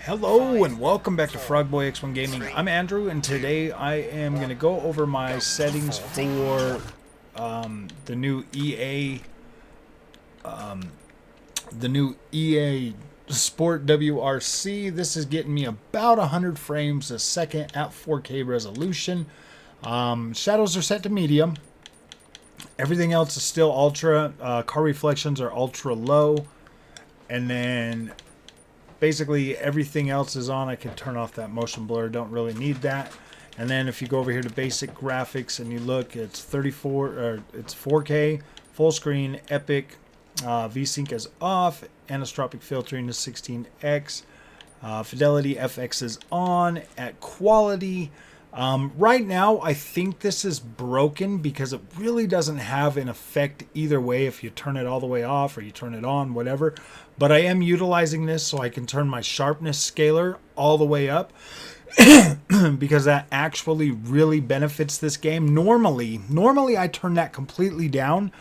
Hello and welcome back to Frogboy X1 Gaming. I'm Andrew, and today I am going to go over my settings for the new EA Sport WRC. This is getting me about 100 frames a second at 4K resolution. Shadows are set to medium. Everything else is still ultra. Car reflections are ultra low, and then basically everything else is on. I can turn off that motion blur, don't really need that. And then if you go over here to basic graphics and you look, it's 4K, full screen, epic, VSync is off, anisotropic filtering is 16x, fidelity FX is on. At quality, right now I think this is broken because it really doesn't have an effect either way if you turn it all the way off or you turn it on, whatever. But I am utilizing this so I can turn my sharpness scaler all the way up because that actually really benefits this game. Normally I turn that completely down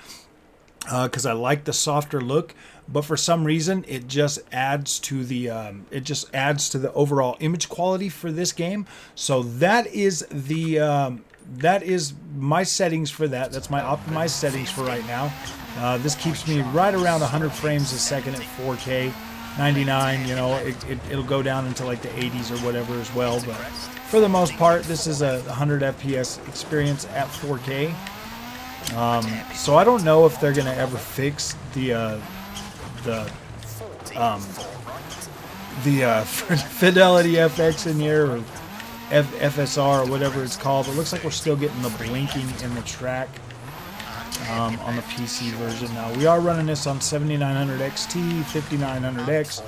because I like the softer look, but for some reason it just adds to the overall image quality for this game. So that is my settings for that. That's my optimized settings for right now. This keeps me right around 100 frames a second at 4K, 99. You know, it'll go down into like the 80s or whatever as well. But for the most part, this is a 100 FPS experience at 4K. So I don't know if they're gonna ever fix the fidelity FX in here, or FSR, or whatever it's called. It looks like we're still getting the blinking in the track on the PC version. Now we are running this on 7900 XT, 5900X,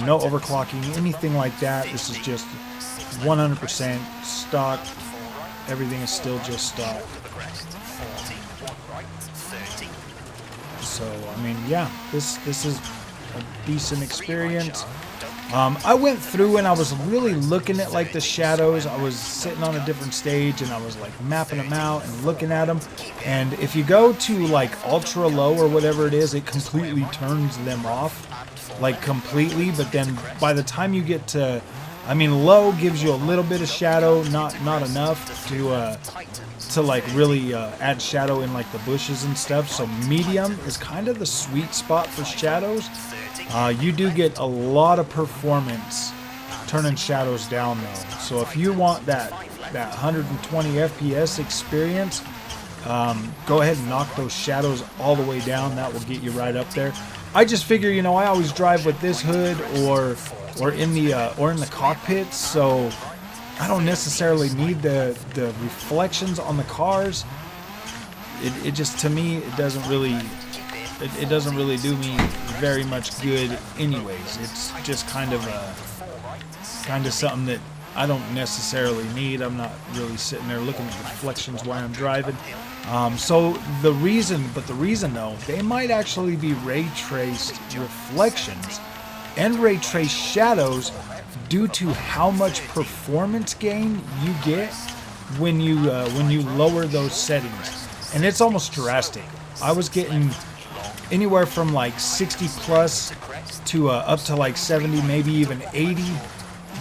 no overclocking, anything like that. This is just 100% stock. Everything is still just stock. So I mean, yeah, this is a decent experience. I went through and I was really looking at like the shadows. I was sitting on a different stage and I was like mapping them out and looking at them. And if you go to like ultra low or whatever it is, it completely turns them off, like completely. But then by the time you get to, I mean, low gives you a little bit of shadow, not enough to like really add shadow in like the bushes and stuff. So medium is kind of the sweet spot for shadows. You do get a lot of performance turning shadows down though. So if you want that 120 FPS experience, go ahead and knock those shadows all the way down. That will get you right up there. I just figure, you know, I always drive with this hood or in the cockpit, so I don't necessarily need the reflections on the cars. It just, to me, it doesn't really do me very much good anyways. It's just kind of something that I don't necessarily need. I'm not really sitting there looking at reflections while I'm driving. So the reason though, they might actually be ray traced reflections and ray traced shadows due to how much performance gain you get when you lower those settings. And it's almost drastic. I was getting anywhere from like 60 plus to up to like 70, maybe even 80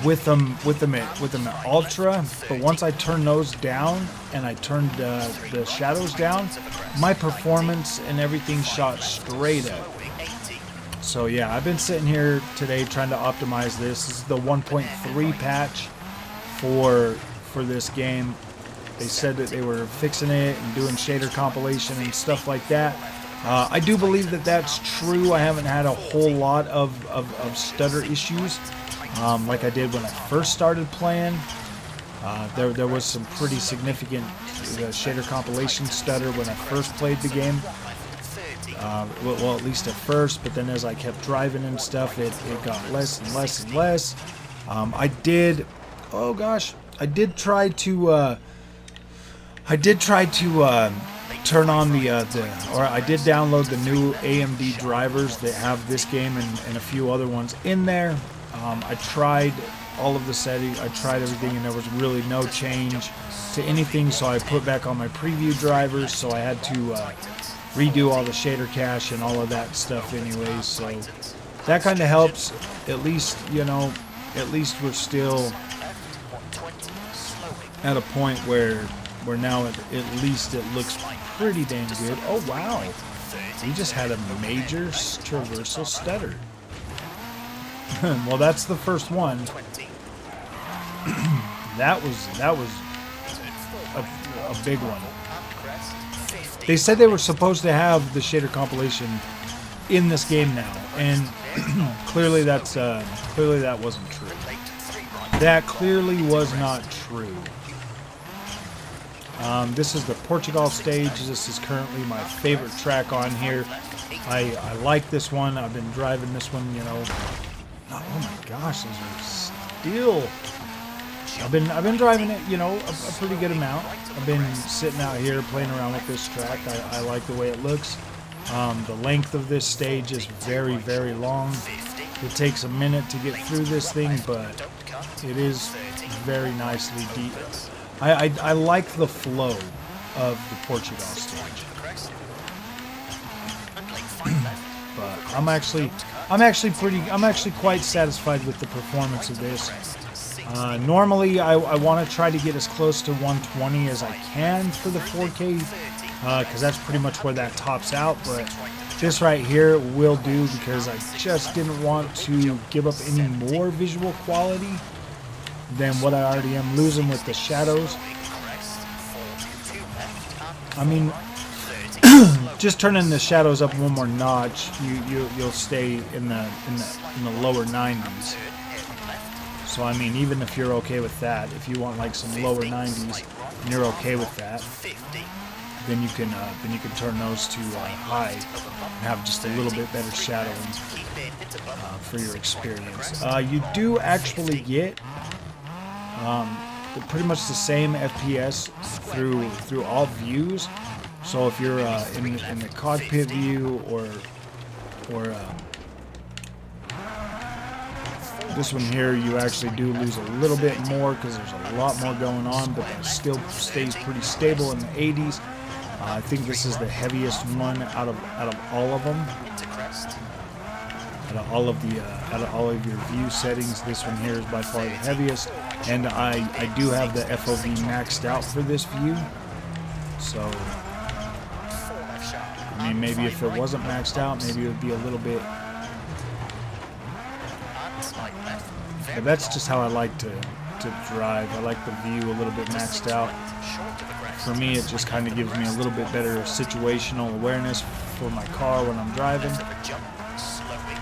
with them at ultra. But once I turned those down and I turned the shadows down, my performance and everything shot straight up. So yeah, I've been sitting here today trying to optimize this. This is the 1.3 patch for this game. They said that they were fixing it and doing shader compilation and stuff like that. I do believe that that's true. I haven't had a whole lot of stutter issues like I did when I first started playing. There was some pretty significant shader compilation stutter when I first played the game. Well, at least at first, but then as I kept driving and stuff, it got less and less and less. I did try to turn on I did download the new AMD drivers that have this game and a few other ones in there. I tried all of the settings, I tried everything, and there was really no change to anything, so I put back on my preview drivers, so I had to redo all the shader cache and all of that stuff anyways. So that kind of helps, at least, you know, at least we're still at a point where now at least it looks pretty dang good. Oh wow, we just had a major traversal stutter. Well, that's the first one. that was a big one. They said they were supposed to have the shader compilation in this game now, and clearly that wasn't true. That clearly was not true. This is the Portugal stage. This is currently my favorite track on here. I like this one. I've been driving this one, you know. Oh my gosh, those are still. I've been driving it, you know, a pretty good amount. I've been sitting out here playing around with this track. I like the way it looks. The length of this stage is very, very long. It takes a minute to get through this thing, but it is very nicely deep. I like the flow of the Portugal stage. But I'm actually quite satisfied with the performance of this. Normally, I want to try to get as close to 120 as I can for the 4K, because that's pretty much where that tops out. But this right here will do, because I just didn't want to give up any more visual quality than what I already am losing with the shadows. I mean, just turning the shadows up one more notch, you'll stay in the lower 90s. So I mean, even if you're okay with that, if you want like some lower 90s and you're okay with that, then you can turn those to high and have just a little bit better shadowing for your experience. You do actually get pretty much the same FPS through all views. So if you're in the cockpit view or this one here, you actually do lose a little bit more because there's a lot more going on, but that still stays pretty stable in the 80s. I think this is the heaviest one out of all of them. Out of all of your view settings, this one here is by far the heaviest, and I do have the FOV maxed out for this view. So I mean, maybe if it wasn't maxed out, maybe it would be a little bit. But that's just how I like to drive. I like the view a little bit maxed out. For me, it just kind of gives me a little bit better situational awareness for my car when I'm driving.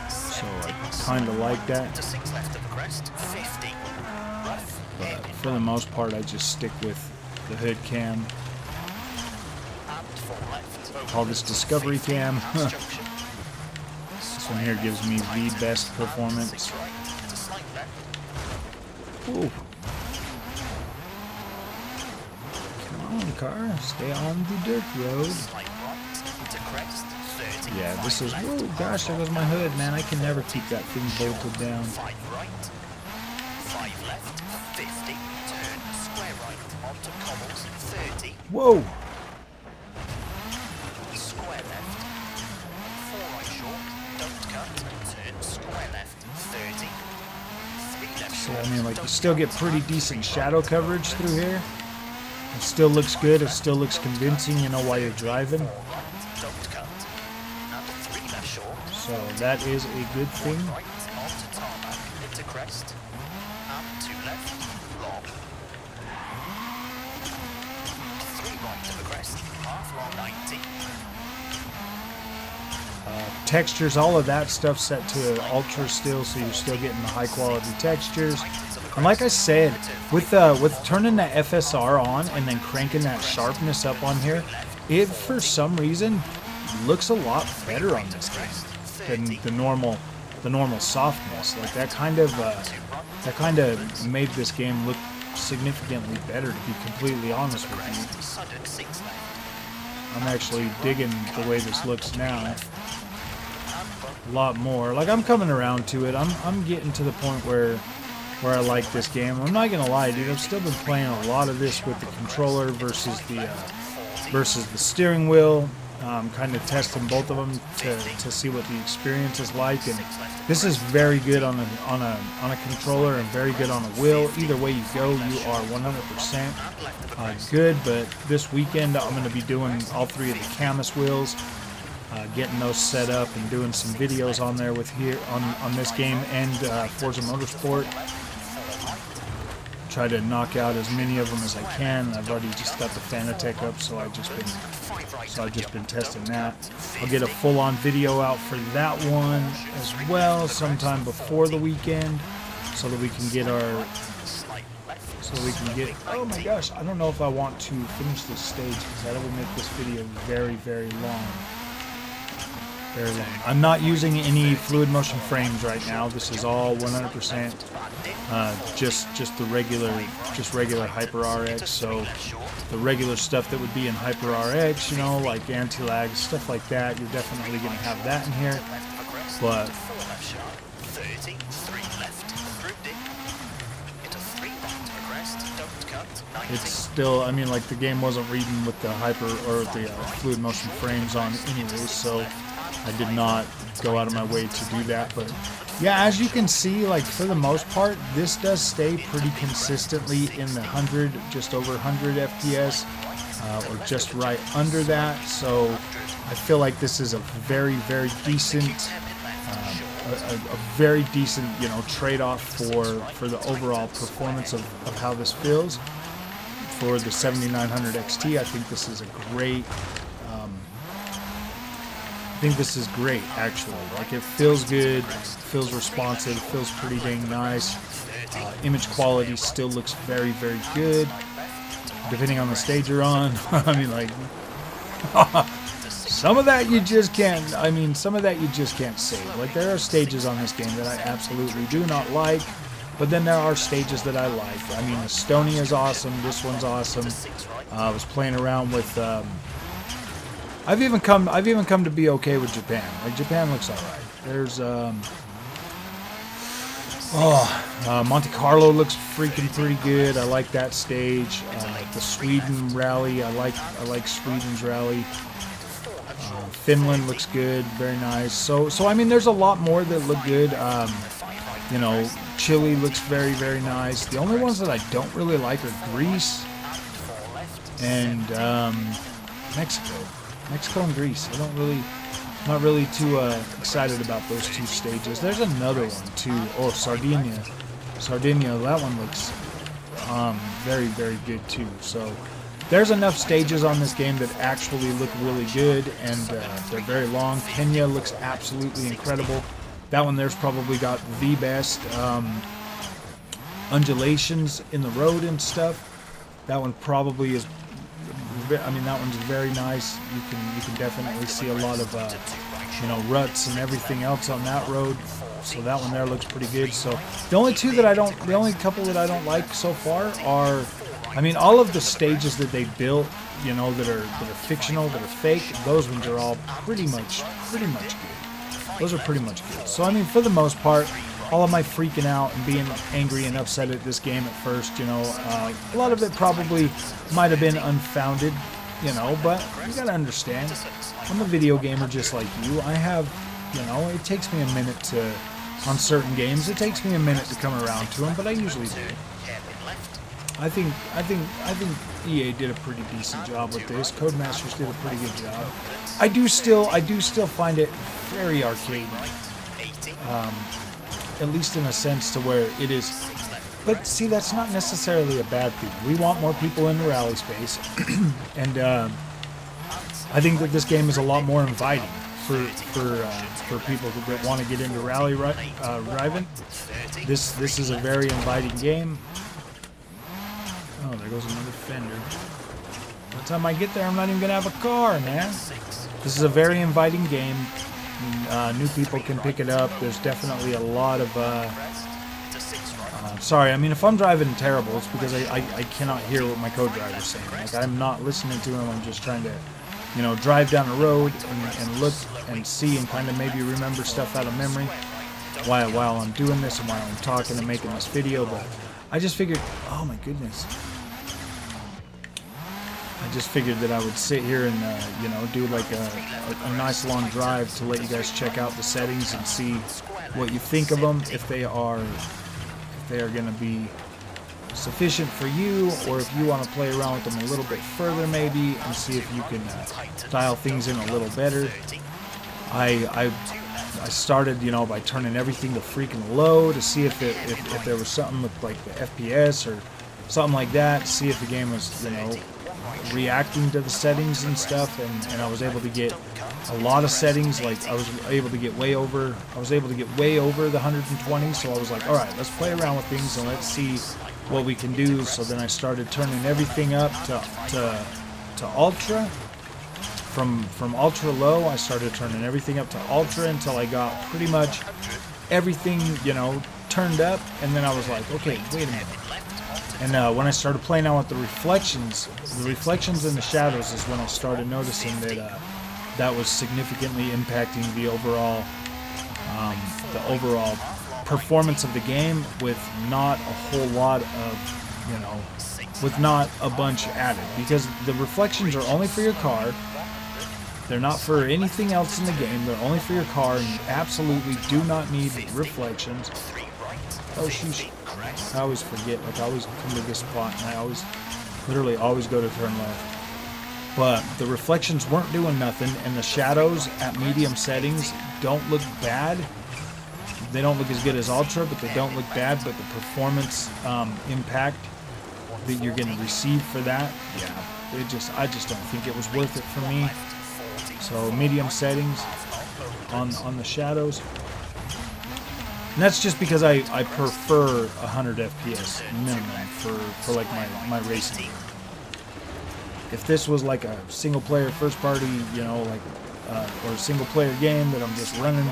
So I kind of like that. But for the most part, I just stick with the hood cam. Call this Discovery Cam. This one here gives me the best performance. Ooh. Come on, car. Stay on the dirt road. Yeah, this is... Whoa, gosh, there goes my hood, man. I can never keep that thing bolted down. Whoa! So, I mean, like, you still get pretty decent shadow coverage through here. It still looks good. It still looks convincing, you know, while you're driving. So that is a good thing. Textures, all of that stuff set to ultra still, so you're still getting the high quality textures. And like I said, with turning that FSR on and then cranking that sharpness up on here, it for some reason looks a lot better on this game than the normal softness. Like that kind of made this game look significantly better, to be completely honest with you. I'm actually digging the way this looks now. A lot more. Like, I'm coming around to it. I'm getting to the point where I like this game. I'm not gonna lie, dude. I've still been playing a lot of this with the controller versus the steering wheel. kind of testing both of them to see what the experience is like. And this is very good on a controller and very good on a wheel. Either way you go, you are 100% good. But this weekend I'm going to be doing all 3 of the Camus wheels, getting those set up and doing some videos on there with here on this game and Forza Motorsport. Try to knock out as many of them as I can. I've already just got the Fanatec up, so I've just been testing that. I'll get a full-on video out for that one as well sometime before the weekend, so that we can get oh my gosh, I don't know if I want to finish this stage because that will make this video very, very long. Very long. I'm not using any fluid motion frames right now. This is all 100% just the regular Hyper RX. So the regular stuff that would be in Hyper RX, you know, like anti-lag, stuff like that, you're definitely going to have that in here. But it's still, I mean, like the game wasn't reading with the Hyper or the fluid motion frames on anyways, so I did not go out of my way to do that. But yeah, as you can see, like for the most part, this does stay pretty consistently in the 100, just over 100 FPS, or just right under that. So I feel like this is a very, very decent, a very decent, you know, trade-off for the overall performance of how this feels. For the 7900 XT, I think this is a great. I think this is great, actually. Like, it feels good, feels responsive, feels pretty dang nice. Image quality still looks very, very good, depending on the stage you're on. I mean, like, some of that you just can't, some of that you just can't save. Like, there are stages on this game that I absolutely do not like, but then there are stages that I like. I mean, Estonia is awesome, this one's awesome. I was playing around with, I've even come to be okay with Japan. Like, Japan looks alright. There's Monte Carlo looks freaking pretty good. I like that stage. The Sweden rally, I like Sweden's rally. Finland looks good, very nice. So I mean, there's a lot more that look good. You know, Chile looks very, very nice. The only ones that I don't really like are Greece and Mexico and Greece. Not really too excited about those 2 stages. There's another one too. Oh, Sardinia. That one looks very, very good too. So there's enough stages on this game that actually look really good, and they're very long. Kenya looks absolutely incredible. That one there's probably got the best undulations in the road and stuff. That one probably is. I mean, that one's very nice. You can definitely see a lot of you know, ruts and everything else on that road. So that one there looks pretty good. So the only couple that I don't like so far are, I mean, all of the stages that they built, you know, that are fictional, that are fake. Those ones are all pretty much good. Those are pretty much good. So I mean, for the most part, all of my freaking out and being angry and upset at this game at first, you know, a lot of it probably might have been unfounded, you know, but you gotta understand, I'm a video gamer just like you. I have, you know, it takes me a minute to, on certain games, it takes me a minute to come around to them, but I usually do. I think EA did a pretty decent job with this. Codemasters did a pretty good job. I do still find it very arcade, at least in a sense to where it is. But see, that's not necessarily a bad thing. We want more people in the rally space, and I think that this game is a lot more inviting for people that want to get into rally driving. This is a very inviting game. Oh, there goes another fender. By the time I get there, I'm not even gonna have a car, man. This is a very inviting game. New people can pick it up. There's definitely a lot of sorry, I mean, if I'm driving terrible, it's because I cannot hear what my co-driver's saying. Like, I'm not listening to him. I'm just trying to, you know, drive down the road and look and see and kind of maybe remember stuff out of memory while I'm doing this and while I'm talking and making this video. But I just figured, oh my goodness. I just figured that I would sit here and you know, do like a nice long drive to let you guys check out the settings and see what you think of them, if they are going to be sufficient for you, or if you want to play around with them a little bit further maybe and see if you can dial things in a little better. I started, you know, by turning everything to freaking low to see if there was something with like the FPS or something like that, see if the game was, you know, reacting to the settings and stuff, and I was able to get a lot of settings. Like I was able to get way over the 120, so I was like, all right, let's play around with things and let's see what we can do. So then I started turning everything up to ultra. From ultra low, I started turning everything up to ultra until I got pretty much everything, you know, turned up, and then I was like, okay, wait a minute. And when I started playing out with the reflections and the shadows is when I started noticing that that was significantly impacting the overall performance of the game, with not a whole lot of, you know, with not a bunch added, because the reflections are only for your car. They're not for anything else in the game. They're only for your car, and you absolutely do not need reflections. Oh, sheesh. I always forget. Like, I always come to this spot, and I literally always go to turn left. But the reflections weren't doing nothing, and the shadows at medium settings don't look bad. They don't look as good as Ultra, but they don't look bad. But the performance impact that you're going to receive for that, yeah, I just don't think it was worth it for me. So medium settings on the shadows. And that's just because I prefer 100 FPS minimum for like my racing. If this was like a single player first party, you know, like or a single player game that I'm just running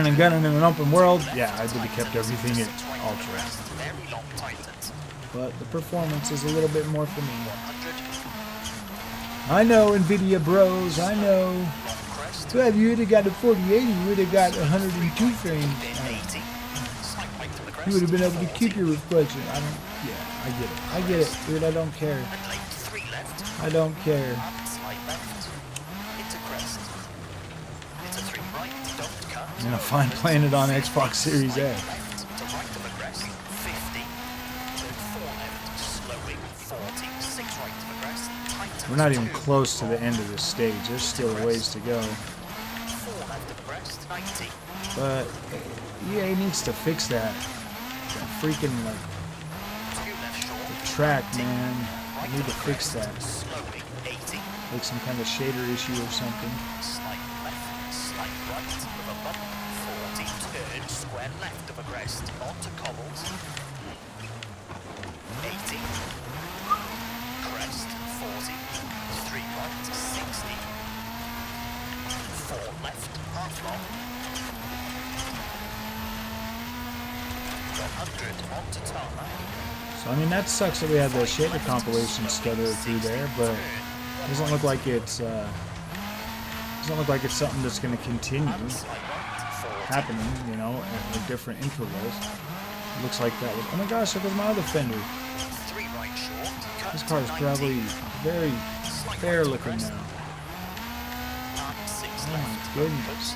and gunning in an open world, yeah, I would have kept everything at ultra. But the performance is a little bit more for me. I know, NVIDIA bros, I know. Well, if you would have got a 4080, you would have got 102 frames. You would have been able to keep your reflection. I get it, dude, I don't care. I don't care. I'm gonna find playing it on Xbox Series A. We're not even close to the end of this stage. There's still a ways to go. But EA needs to fix that. That freaking, like, the track, man. I need to fix that. Like some kind of shader issue or something. Square left of a crest onto cobbles. 80. Crest 40. 3 right 60. 4 left half long. 100 onto tarmac. So I mean, that sucks that we had the shader compilation stutter through there, but it doesn't look like it's something that's going to continue happening, you know, at different intervals. It looks like that was, oh my gosh, there goes my other fender. This car is probably very fair looking now. Oh my goodness.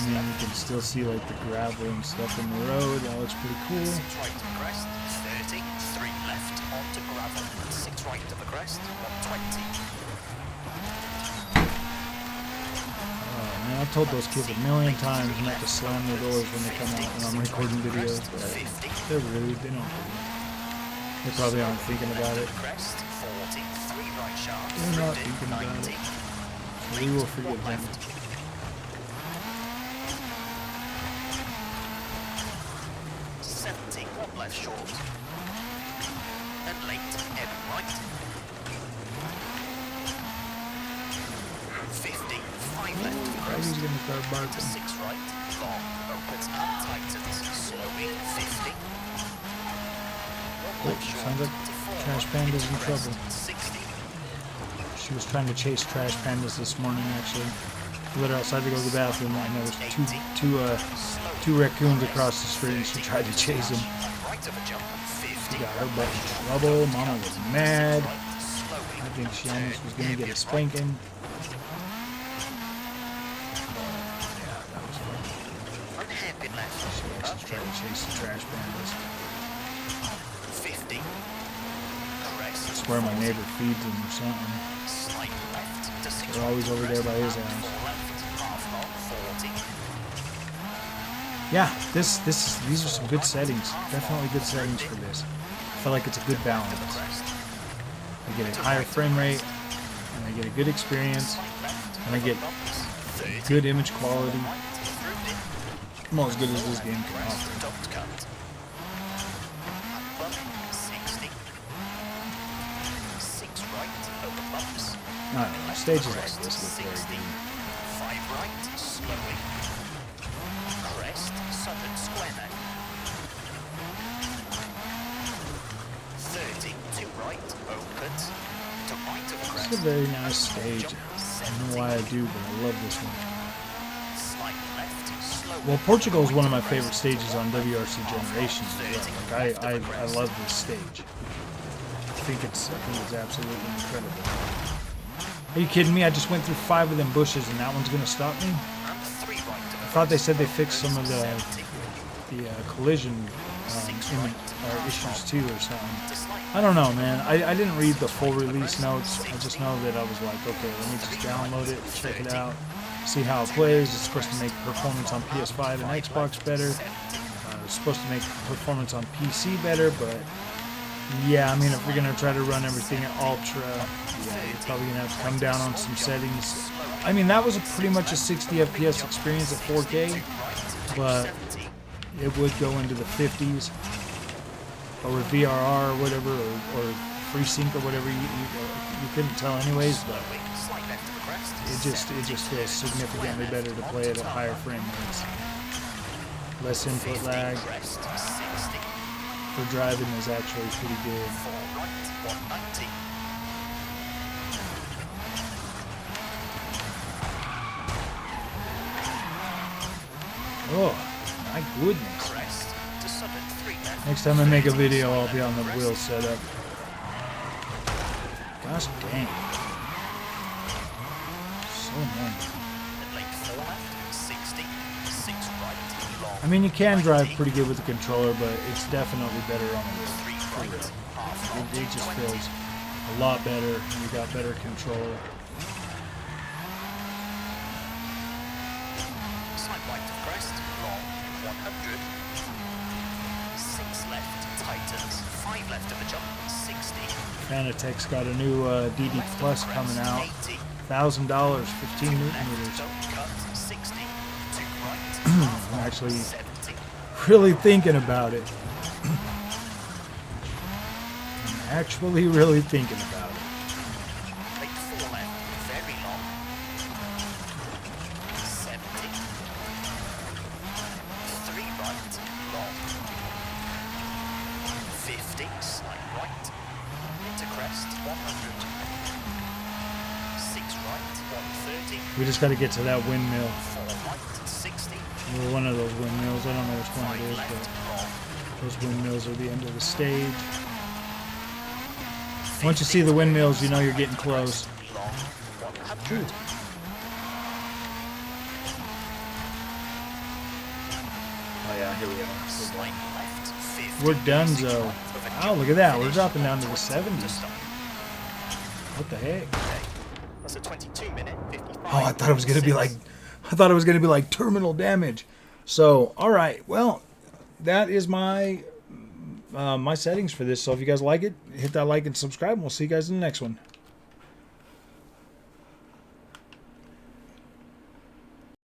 I mean, you can still see like the gravel and stuff in the road. That looks pretty cool. 30, 3 left onto gravel, 6 right of the crest, 120. Man, I've told those kids a million times not to slam their doors when they come out when I'm recording videos, but they're rude, they don't do it. They probably aren't thinking about it. They're not thinking about it. So we will forgive them. Left short. And late, head right. 50, 5 left of the crest. He's going to start barking. 6 right, long, opens and tightens, slowly, 50. Oh, sounds like Trash Panda's in trouble. 60. She was trying to chase Trash Pandas this morning, actually. We let her outside to go to the bathroom, and there was two raccoons across the street, and she tried to chase them. She got her butt in trouble. Mama was mad. I think she almost was going to get a spanking. That was fun. She's trying to chase the trash pandas. I swear my neighbor feeds him or something. They're always over there by his house. Yeah, these are some good settings. Definitely good settings for this. I feel like it's a good balance. I get a higher frame rate, and I get a good experience, and I get good image quality. Well, as good as this game can offer. I don't know, stages like this look very good. It's a very nice stage. I don't know why I do, but I love this one. Well, Portugal is one of my favorite stages on WRC Generations as well. Like I love this stage. I think it's absolutely incredible. Are you kidding me? I just went through 5 of them bushes and that one's gonna stop me? I thought they said they fixed some of the collision issues too or something. I don't know, man. I didn't read the full release notes. I just know that I was like, okay, let me just download it, check it out, see how it plays. It's supposed to make performance on PS5 and Xbox better. It's supposed to make performance on PC better, but yeah, I mean, if we're gonna try to run everything at ultra, yeah, you're probably gonna have to come down on some settings. I mean, that was pretty much a 60 FPS experience at 4K, but it would go into the 50s, or with VRR or whatever, or FreeSync or whatever. You couldn't tell anyways, but it just feels significantly better to play at a higher frame rates. Less input lag for driving is actually pretty good. Oh, my goodness. Next time I make a video, I'll be on the wheel setup. Gosh dang. So annoying. I mean, you can drive pretty good with the controller, but it's definitely better on the wheel. It just feels a lot better. You got better control. Fanatec's got a new DD Plus coming out. $1,000, 15 Newton meters. I'm actually really thinking about it. I'm actually really thinking about it. We just got to get to that windmill. One of those windmills. I don't know which one it is, but those windmills are the end of the stage. Once you see the windmills, you know you're getting close. Ooh. Oh yeah, here we are. We're donezo. Oh, look at that. We're dropping down to the 70s. What the heck? That's a 22-minute 55. Oh, I thought it was gonna be like terminal damage. So, all right. Well, that is my my settings for this. So if you guys like it, hit that like and subscribe, and we'll see you guys in the next one.